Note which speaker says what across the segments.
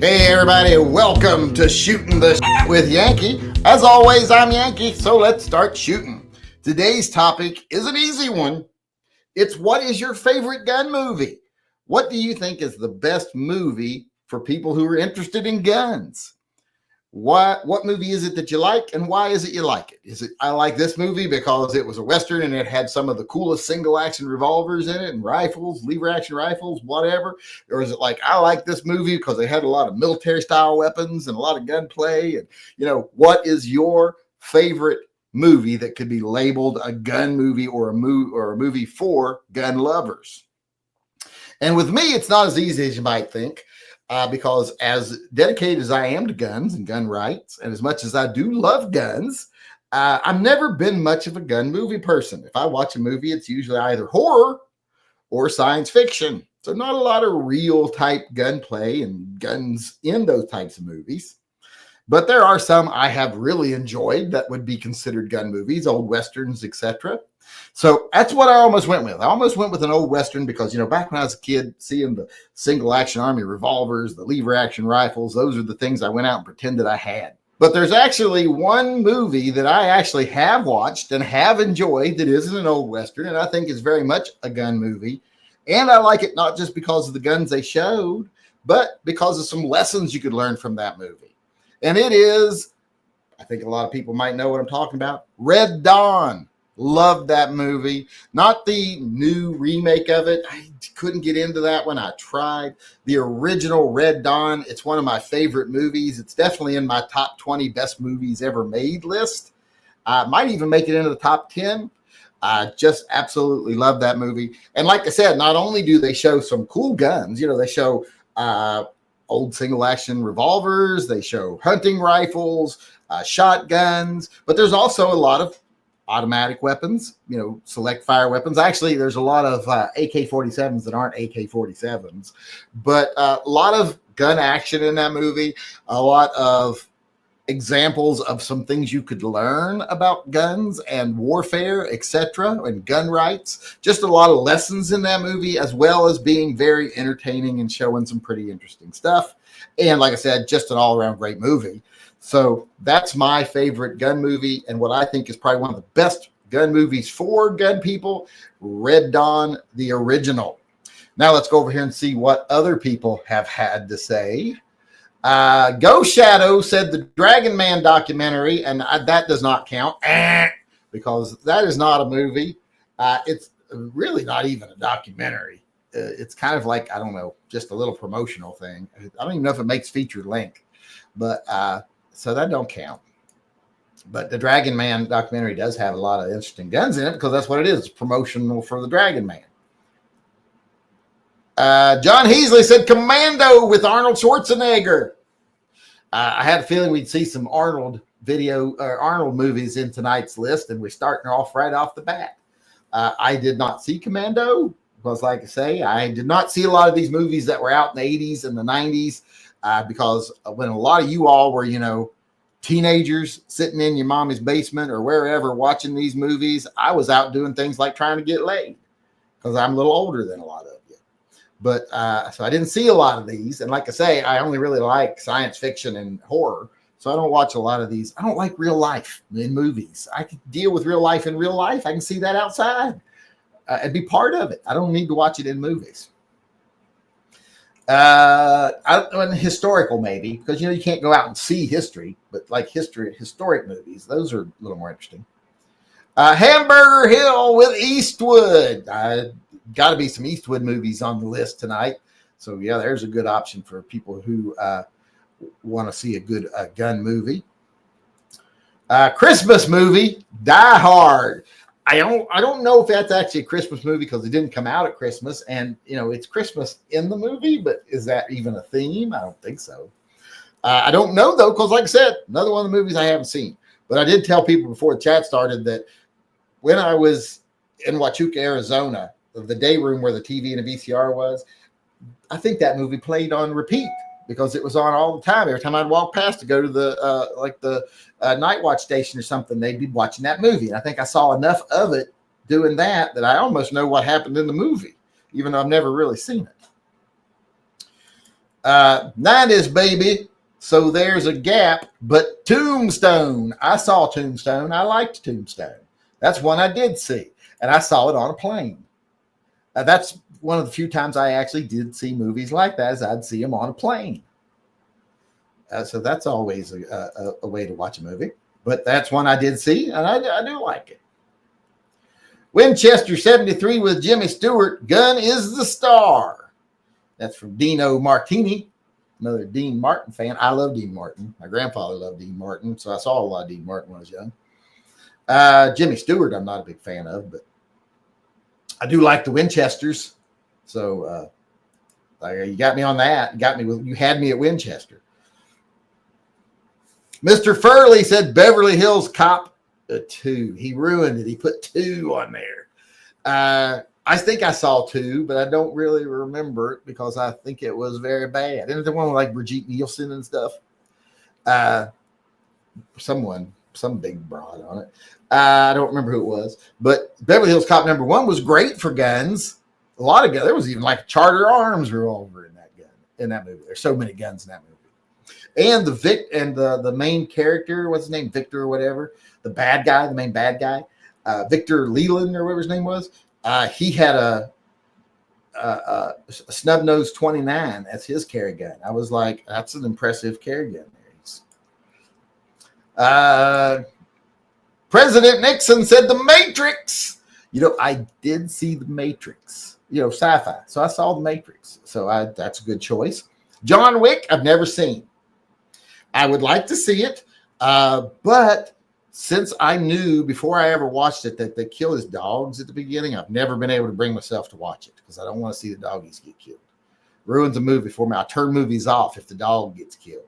Speaker 1: Hey everybody, welcome to Shooting the with Yankee. As always, I'm Yankee, so let's start shooting. Today's topic is an easy one. It's what is your favorite gun movie? What do you think is the best movie for people who are interested in guns? What movie is it that you like, and why is it you like it? Is it I like this movie because it was a Western and it had some of the coolest single action revolvers in it and rifles, lever action rifles, whatever? Or is it like I like this movie because they had a lot of military style weapons and a lot of gunplay? And what is your favorite movie that could be labeled a gun movie or a movie for gun lovers? And with me, it's not as easy as you might think. Because as dedicated as I am to guns and gun rights, and as much as I do love guns, I've never been much of a gun movie person. If I watch a movie, it's usually either horror or science fiction. So not a lot of real type gunplay and guns in those types of movies. But there are some I have really enjoyed that would be considered gun movies, old westerns, etc. So that's what I almost went with. I almost went with an old Western because, back when I was a kid, seeing the single action army revolvers, the lever action rifles, those are the things I went out and pretended I had. But there's actually one movie that I actually have watched and have enjoyed that isn't an old Western, and I think is very much a gun movie. And I like it not just because of the guns they showed, but because of some lessons you could learn from that movie. And it is, I think a lot of people might know what I'm talking about, Red Dawn. Loved that movie. Not the new remake of it. I couldn't get into that one. I tried. The original Red Dawn, it's one of my favorite movies. It's definitely in my top 20 best movies ever made list. I might even make it into the top 10. I just absolutely love that movie. And like I said, not only do they show some cool guns, they show old single action revolvers, they show hunting rifles, shotguns, but there's also a lot of automatic weapons, select fire weapons. Actually, there's a lot of AK-47s that aren't AK-47s, but a lot of gun action in that movie, a lot of examples of some things you could learn about guns and warfare, etc., and gun rights. Just a lot of lessons in that movie, as well as being very entertaining and showing some pretty interesting stuff. And like I said, just an all-around great movie. So that's my favorite gun movie, and what I think is probably one of the best gun movies for gun people, Red Dawn, the original. Now let's go over here and see what other people have had to say. Go Shadow said the Dragon Man documentary, and that does not count because that is not a movie. It's really not even a documentary. It's kind of like, I don't know, just a little promotional thing. I don't even know if it makes featured length, but so that don't count. But the Dragon Man documentary does have a lot of interesting guns in it because that's what it is. It's promotional for the Dragon Man. John Heasley said Commando with Arnold Schwarzenegger. I had a feeling we'd see some Arnold movies in tonight's list, and we're starting off right off the bat. I did not see Commando because, like I say, I did not see a lot of these movies that were out in the 80s and the 90s. Because when a lot of you all were, teenagers sitting in your mommy's basement or wherever watching these movies, I was out doing things like trying to get laid because I'm a little older than a lot of you. But so I didn't see a lot of these. And like I say, I only really like science fiction and horror. So I don't watch a lot of these. I don't like real life in movies. I can deal with real life in real life. I can see that outside and be part of it. I don't need to watch it in movies. Historical maybe, because you can't go out and see history, but like historic movies, those are a little more interesting. Hamburger Hill with Eastwood. Got to be some Eastwood movies on the list tonight. So yeah, there's a good option for people who want to see a good gun movie. Christmas movie, Die Hard. I don't know if that's actually a Christmas movie because it didn't come out at Christmas, and it's Christmas in the movie, but is that even a theme? I don't think so. I don't know though, because like I said, another one of the movies I haven't seen. But I did tell people before the chat started that when I was in Huachuca, Arizona, the day room where the TV and the VCR was, I think that movie played on repeat because it was on all the time. Every time I'd walk past to go to the night watch station or something, they'd be watching that movie. And I think I saw enough of it doing that I almost know what happened in the movie, even though I've never really seen it. 90s, baby. So there's a gap, but Tombstone. I saw Tombstone. I liked Tombstone. That's one I did see, and I saw it on a plane. That's one of the few times I actually did see movies like that, is I'd see them on a plane. So that's always a way to watch a movie. But that's one I did see, and I do like it. Winchester 73 with Jimmy Stewart. Gun is the star. That's from Dino Martini, another Dean Martin fan. I love Dean Martin. My grandfather loved Dean Martin, so I saw a lot of Dean Martin when I was young. Jimmy Stewart, I'm not a big fan of, but I do like the Winchesters. So you got me on that. You had me at Winchester. Mr. Furley said Beverly Hills Cop 2. He ruined it. He put 2 on there. I think I saw 2, but I don't really remember it because I think it was very bad. Isn't the one with like Brigitte Nielsen and stuff? Some big broad on it. I don't remember who it was, but Beverly Hills Cop number 1 was great for guns. A lot of guns. There was even like a Charter Arms revolver in that movie. There's so many guns in that movie. And the main character, what's his name, Victor or whatever, the main bad guy, Victor Leland or whatever his name was. He had a snub nose 29. That's his carry gun. I was like, that's an impressive carry gun there. President Nixon said The Matrix. I did see The Matrix. Sci-fi. So I saw The Matrix. So that's a good choice. John Wick, I've never seen. I would like to see it, but since I knew before I ever watched it that they kill his dogs at the beginning, I've never been able to bring myself to watch it because I don't want to see the doggies get killed. Ruins a movie for me. I turn movies off if the dog gets killed.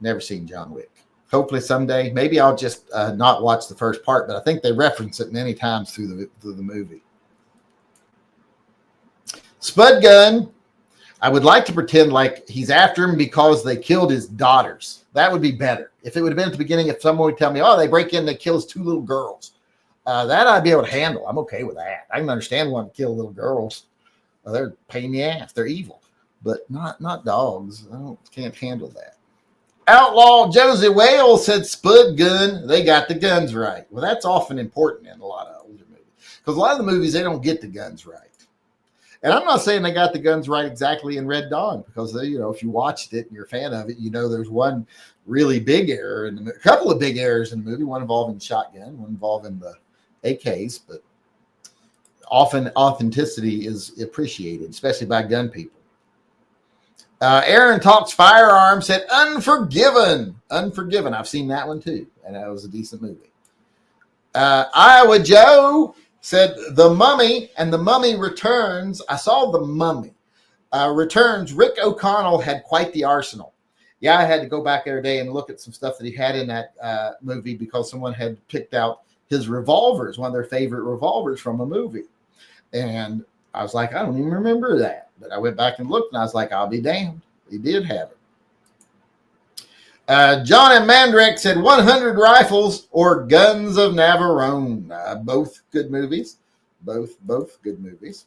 Speaker 1: Never seen John Wick. Hopefully someday. Maybe I'll just not watch the first part, but I think they reference it many times through the movie. Spud Gun. I would like to pretend like he's after him because they killed his daughters. That would be better. If it would have been at the beginning, if someone would tell me, they break in, they kill his 2 little girls. That I'd be able to handle. I'm okay with that. I can understand wanting to kill little girls. They're a pain in the ass. They're evil. But not dogs. Can't handle that. Outlaw Josie Whale said Spud Gun. They got the guns right. Well, that's often important in a lot of older movies. Because a lot of the movies, they don't get the guns right. And I'm not saying they got the guns right exactly in Red Dawn because, if you watched it and you're a fan of it, there's one really big error and a couple of big errors in the movie, one involving the shotgun, one involving the AKs, but often authenticity is appreciated, especially by gun people. Aaron Talks Firearms said Unforgiven. Unforgiven. I've seen that one too, and that was a decent movie. Iowa Joe said The Mummy and The Mummy Returns. I saw The Mummy Returns. Rick O'Connell had quite the arsenal. Yeah, I had to go back every day and look at some stuff that he had in that movie because someone had picked out his revolvers, one of their favorite revolvers from a movie. And I was like, I don't even remember that. But I went back and looked, and I was like, I'll be damned. He did have it. John and Mandrake said 100 Rifles or Guns of Navarone. Both good movies. Both good movies.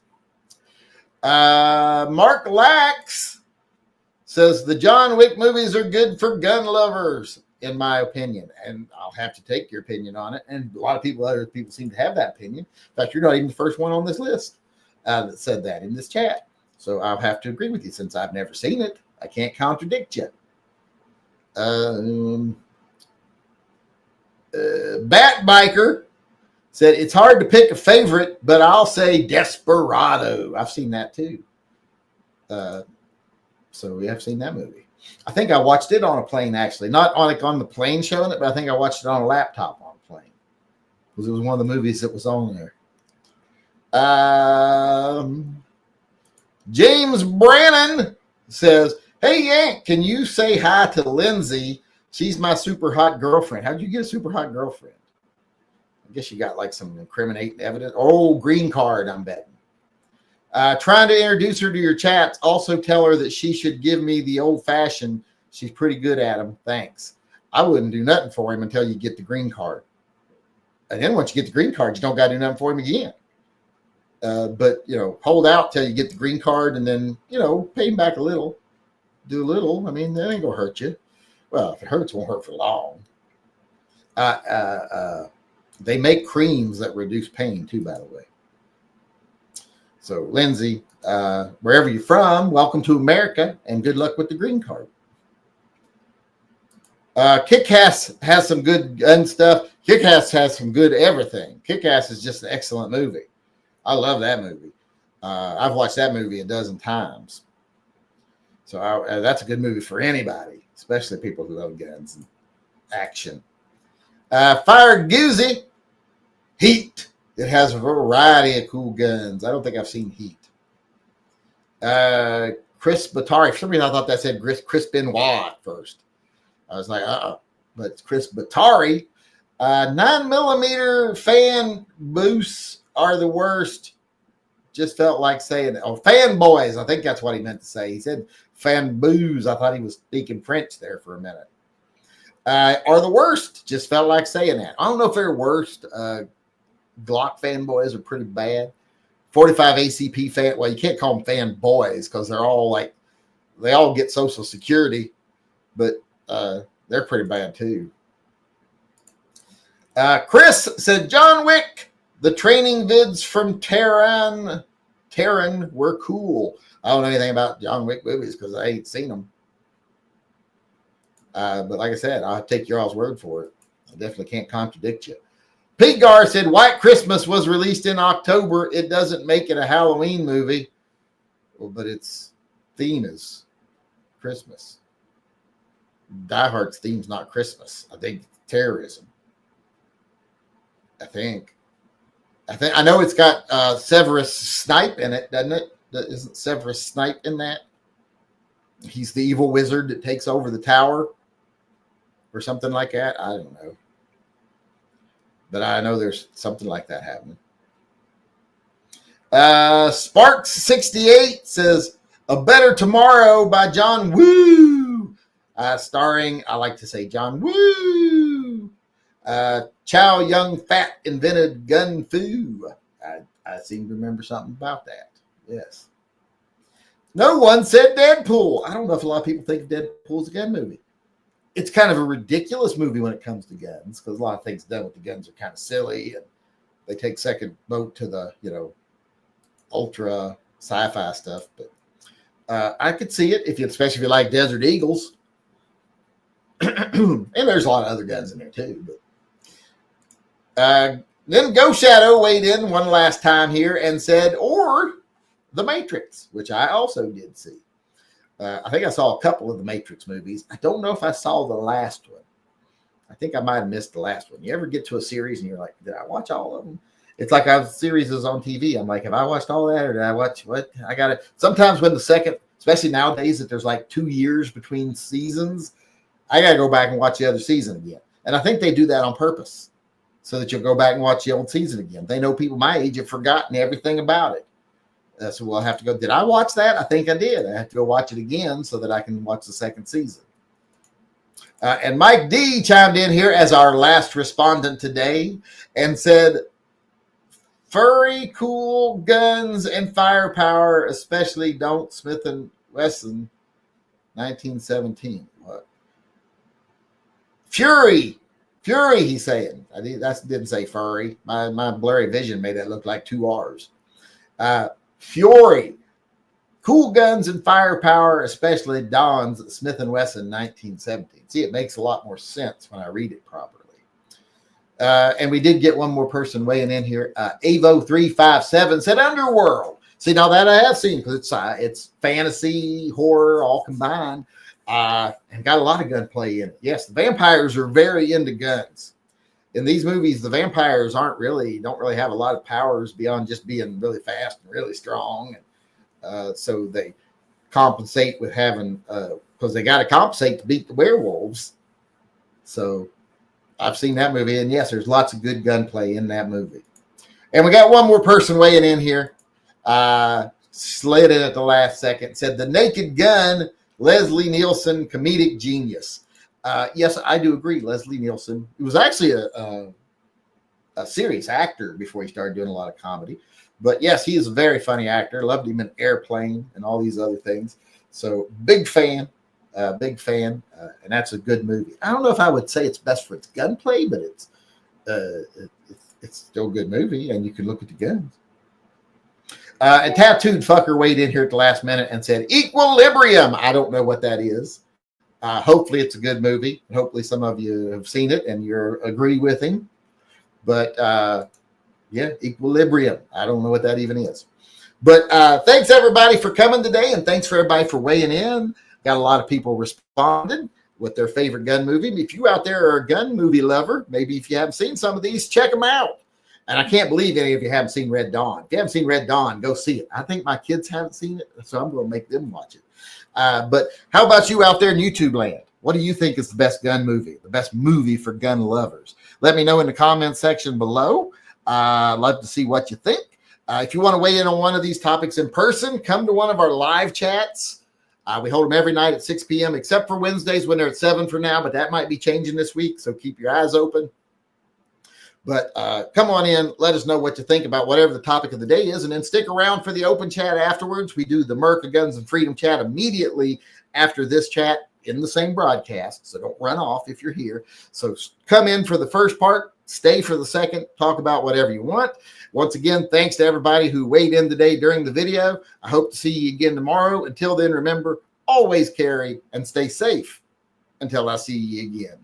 Speaker 1: Mark Lax says the John Wick movies are good for gun lovers, in my opinion. And I'll have to take your opinion on it. And a lot of other people seem to have that opinion. In fact, you're not even the first one on this list that said that in this chat. So I'll have to agree with you since I've never seen it. I can't contradict you. Bat Biker said it's hard to pick a favorite, but I'll say Desperado. I've seen that too. So we have seen that movie. I think I watched it on a plane, actually. Not on the plane showing it, but I think I watched it on a laptop on a plane. Because it was one of the movies that was on there. James Brannon says, hey, Yank, can you say hi to Lindsay? She's my super hot girlfriend. How'd you get a super hot girlfriend? I guess you got like some incriminating evidence. Oh, green card, I'm betting. Trying to introduce her to your chats. Also tell her that she should give me the old-fashioned. She's pretty good at them. Thanks. I wouldn't do nothing for him until you get the green card. And then once you get the green card, you don't got to do nothing for him again. But, hold out till you get the green card and then, pay him back a little. Do a little. I mean, that ain't going to hurt you. Well, if it hurts, it won't hurt for long. They make creams that reduce pain, too, by the way. So, Lindsay, wherever you're from, welcome to America and good luck with the green card. Kick-Ass has some good gun stuff. Kick-Ass has some good everything. Kick-Ass is just an excellent movie. I love that movie. I've watched that movie a dozen times. So that's a good movie for anybody, especially people who love guns and action. Fire Goozy, Heat. It has a variety of cool guns. I don't think I've seen Heat. Chris Batari. For some reason, I thought that said Chris Benoit at first. I was like, but it's Chris Batari. 9mm fan boosts are the worst. Just felt like saying, fanboys. I think that's what he meant to say. He said fan boos. I thought he was speaking French there for a minute. Are the worst. Just felt like saying that. I don't know if they're worst. Glock fanboys are pretty bad. 45 ACP fan. Well, you can't call them fanboys because they're all they all get Social Security, but they're pretty bad too. Chris said, John Wick, the training vids from Terran were cool. I don't know anything about John Wick movies because I ain't seen them. But like I said, I'll take your all's word for it. I definitely can't contradict you. Pete Gar said, White Christmas was released in October. It doesn't make it a Halloween movie. Well, but its theme is Christmas. Die Hard's theme's not Christmas. I think terrorism. I know it's got Severus Snape in it, doesn't it? Isn't Severus Snape in that? He's the evil wizard that takes over the tower or something like that. I don't know. But I know there's something like that happening. Sparks68 says, A Better Tomorrow by John Woo. Starring, I like to say John Woo. Chow Yun Fat invented gun fu. I seem to remember something about that. Yes. No one said Deadpool. I don't know if a lot of people think Deadpool's a gun movie. It's kind of a ridiculous movie when it comes to guns because a lot of things done with the guns are kind of silly and they take second vote to the, ultra sci-fi stuff. But I could see it especially if you like Desert Eagles. And there's a lot of other guns in there too. But then Go Shadow weighed in one last time here and said, or The Matrix, which I also did see. I think I saw a couple of the Matrix movies. I don't know if I saw the last one. I think I might have missed the last one. You ever get to a series and you're like, did I watch all of them? It's like I have series on TV. I'm like, have I watched all that or did I watch what? I got it. Sometimes when the second, especially nowadays that there's like 2 years between seasons, I got to go back and watch the other season again. And I think they do that on purpose so that you'll go back and watch the old season again. They know people my age have forgotten everything about it. So we'll have to go, did I watch that? I think I did. I have to go watch it again so that I can watch the second season. And Mike D chimed in here as our last respondent today and said, furry, cool guns and firepower, especially don't Smith & Wesson 1917. What? Fury, he's saying. That didn't say furry. My blurry vision made that look like 2 R's. Fury, cool guns and firepower, especially Don's Smith & Wesson 1917. See, it makes a lot more sense when I read it properly. And we did get one more person weighing in here. Avo357 said Underworld. See, now that I have seen because it's fantasy, horror, all combined, and got a lot of gunplay in it. Yes, the vampires are very into guns. In these movies, the vampires don't really have a lot of powers beyond just being really fast and really strong. So they compensate with having, because they got to compensate to beat the werewolves. So I've seen that movie, and yes, there's lots of good gunplay in that movie. And we got one more person weighing in here. Slid in at the last second. Said The Naked Gun, Leslie Nielsen, comedic genius. Yes, I do agree. Leslie Nielsen. He was actually a serious actor before he started doing a lot of comedy. But yes, he is a very funny actor. Loved him in Airplane and all these other things. So big fan, and that's a good movie. I don't know if I would say it's best for its gunplay, but it's still a good movie, and you can look at the guns. A tattooed fucker weighed in here at the last minute and said, Equilibrium. I don't know what that is. Hopefully it's a good movie. Hopefully some of you have seen it and you agree with him. But yeah, Equilibrium. I don't know what that even is. But thanks everybody for coming today, and thanks for everybody for weighing in. Got a lot of people responded with their favorite gun movie. If you out there are a gun movie lover, maybe if you haven't seen some of these, check them out. And I can't believe any of you haven't seen Red Dawn. If you haven't seen Red Dawn, go see it. I think my kids haven't seen it, so I'm going to make them watch it. But how about you out there in YouTube land? What do you think is the best gun movie, the best movie for gun lovers? Let me know in the comment section below. I'd love to see what you think. If you want to weigh in on one of these topics in person, come to one of our live chats. We hold them every night at 6 p.m., except for Wednesdays when they're at 7 for now, but that might be changing this week, so keep your eyes open. But come on in, let us know what you think about whatever the topic of the day is, and then stick around for the open chat afterwards. We do the Merca Guns and Freedom chat immediately after this chat in the same broadcast, so don't run off if you're here. So come in for the first part, stay for the second, talk about whatever you want. Once again, thanks to everybody who weighed in today during the video. I hope to see you again tomorrow. Until then, remember, always carry and stay safe until I see you again.